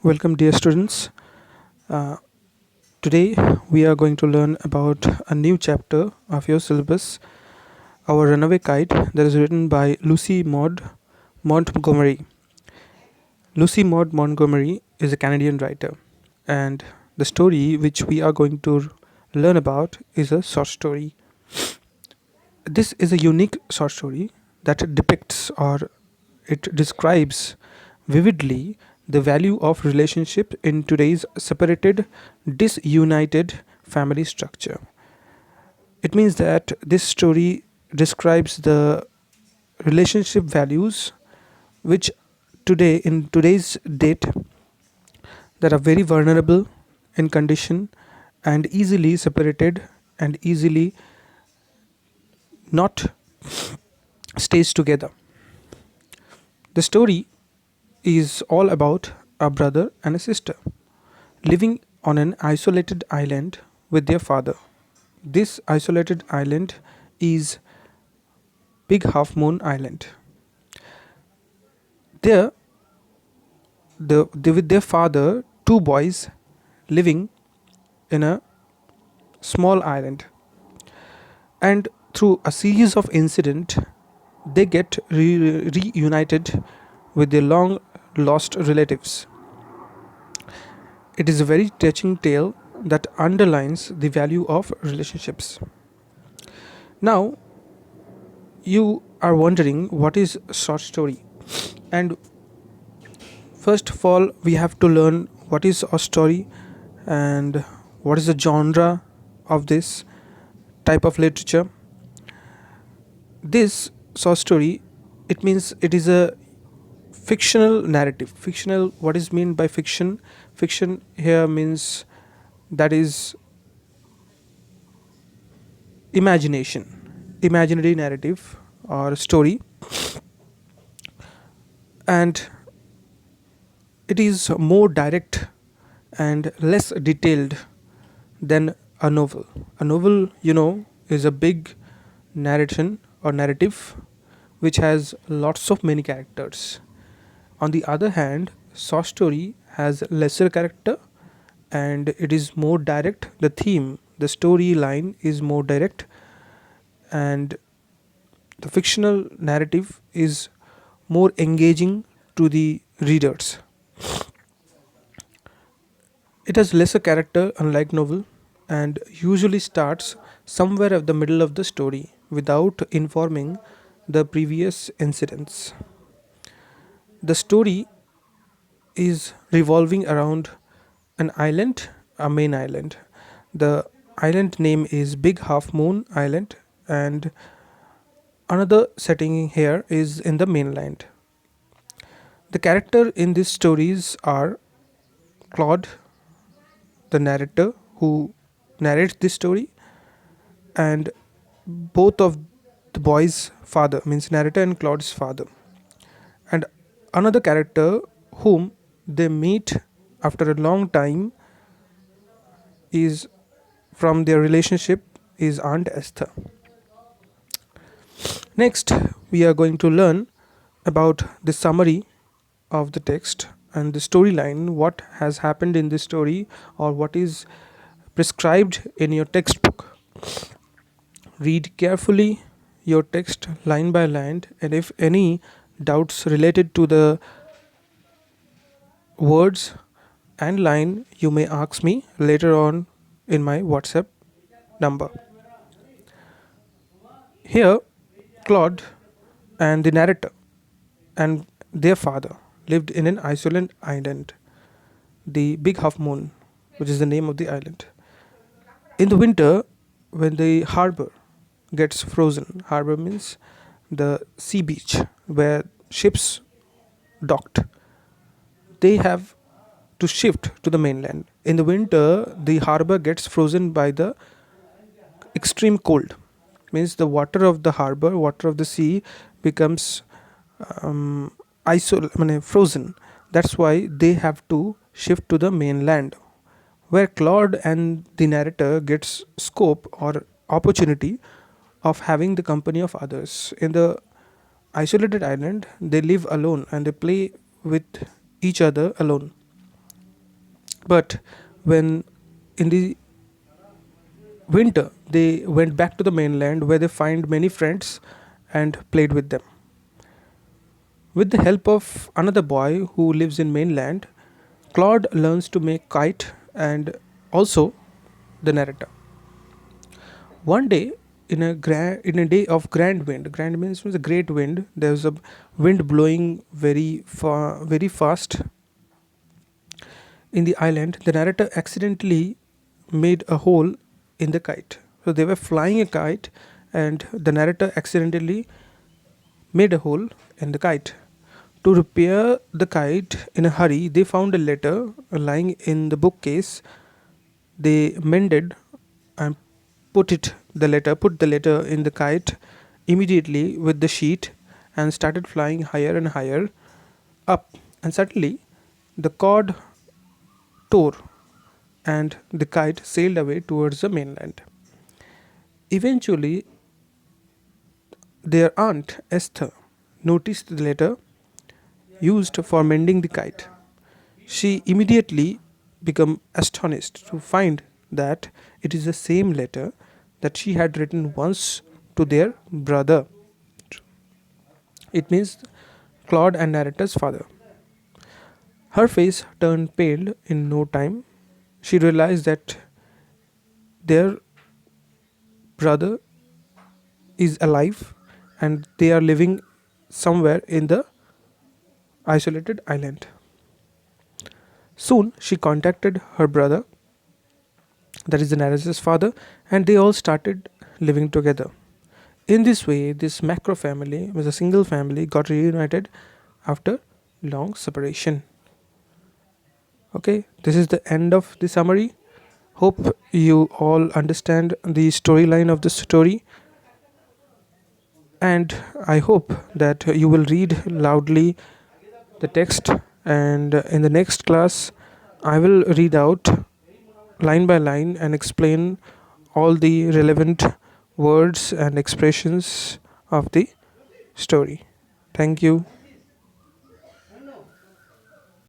Welcome, dear students. Uh, Today we are going to learn about a new chapter of your syllabus, our Runaway Kite, that is written by Lucy Maud Montgomery. Lucy Maud Montgomery is a Canadian writer, and the story which we are going to learn about is a short story. This is a unique short story that depicts or it describes vividly the value of relationship in today's separated, disunited family structure. It means that this story describes the relationship values which today in today's date that are very vulnerable in condition and easily separated and easily not stays together. The story is all about a brother and a sister living on an isolated island with their father. This isolated island is Big Half Moon Island. There, with their father, two boys living in a small island, and through a series of incidents, they get reunited with their long lost relatives. It is a very touching tale that underlines the value of relationships. Now, you are wondering what is short story, and first of all, we have to learn what is a story and what is the genre of this type of literature. This short story, it means it is a fictional narrative. Fictional, what is meant by fiction? Fiction here means that is imagination, imaginary narrative or story, and it is more direct and less detailed than a novel. A novel, is a big narration or narrative which has lots of many characters. On the other hand, short story has lesser character and it is more direct. The theme, the storyline is more direct, and the fictional narrative is more engaging to the readers. It has lesser character, unlike novel, and usually starts somewhere at the middle of the story without informing the previous incidents. The story is revolving around an island, a main island. The island name is Big Half Moon Island, and another setting here is in the mainland. The character in these stories are Claude, the narrator who narrates this story, and both of the boys' father, means narrator and Claude's father, and another character whom they meet after a long time is from their relationship is Aunt Esther. Next, we are going to learn about the summary of the text and the storyline, what has happened in this story or what is prescribed in your textbook. Read carefully your text line by line, and if any doubts related to the words and line, you may ask me later on in my WhatsApp number. Here, Claude and the narrator and their father lived in an isolated island, the Big Half Moon, which is the name of the island. In the winter, when the harbor gets frozen, harbor means the sea beach where ships docked, they have to shift to the mainland. In the winter, the harbor gets frozen by the extreme cold. Means the water of the harbor, water of the sea becomes frozen. That's why they have to shift to the mainland, where Claude and the narrator gets scope or opportunity of having the company of others. In the isolated island, they live alone and they play with each other alone. But when in the winter they went back to the mainland where they find many friends and played with them. With the help of another boy who lives in mainland, Claude learns to make kite and also the narrator. One day, in a day of grand wind, grand means was a great wind. There was a wind blowing very fast in the island. The narrator accidentally made a hole in the kite. So they were flying a kite, and the narrator accidentally made a hole in the kite. To repair the kite in a hurry, they found a letter lying in the bookcase. They mended and put the letter in the kite immediately with the sheet and started flying higher and higher up. And suddenly, the cord tore and the kite sailed away towards the mainland. Eventually, their aunt Esther noticed the letter used for mending the kite. She immediately became astonished to find that it is the same letter that she had written once to their brother. It means Claude and narrator's father. Her face turned pale in no time. She realized that their brother is alive and they are living somewhere in the isolated island. Soon she contacted her brother, that is the narrator's father, and they all started living together. In this way, this macro family was a single family got reunited after long separation. Okay, this is the end of the summary. Hope you all understand the storyline of the story, and I hope that you will read loudly the text. And in the next class, I will read out line by line and explain all the relevant words and expressions of the story. Thank you.